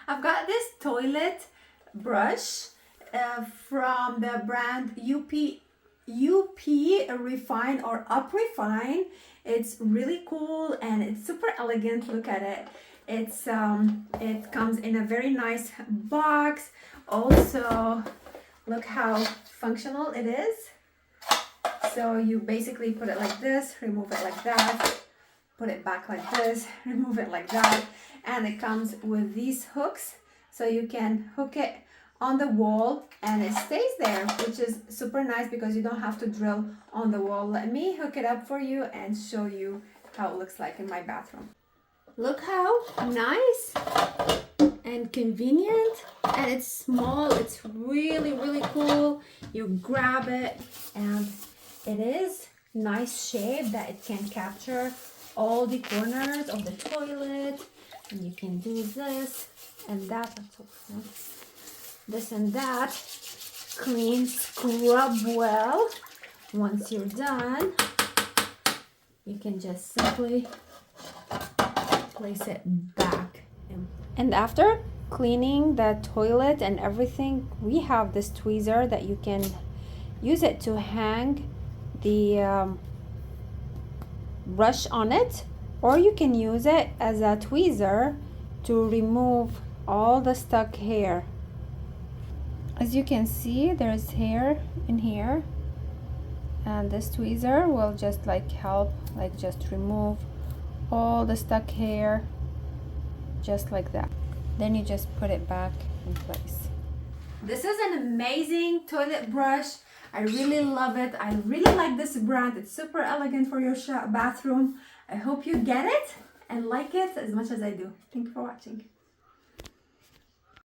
I've got this toilet brush from the brand UPRefine or UPRefine. It's really cool and it's super elegant. Look at it. It comes in a very nice box. Also, look how functional it is. So you basically put it like this, remove it like that, put it back like this, remove it like that, and it comes with these hooks, so you can hook it on the wall and it stays there, which is super nice because you don't have to drill on the wall. Let me hook it up for you and show you how it looks like in my bathroom. Look how nice and convenient, and it's small. It's really cool. You grab it and it is nice shape that it can capture all the corners of the toilet, and you can do this and that. This and that. Clean, scrub well. Once you're done, you can just simply place it back. And after cleaning the toilet and everything, we have this tweezer that you can use it to hang the brush on it, or you can use it as a tweezer to remove all the stuck hair. As you can see, there's hair in here, and this tweezer will just help just remove all the stuck hair just like that. Then you just put it back in place. This is an amazing toilet brush. I really love it. I really like this brand. It's super elegant for your bathroom. I hope you get it and like it as much as I do. Thank you for watching.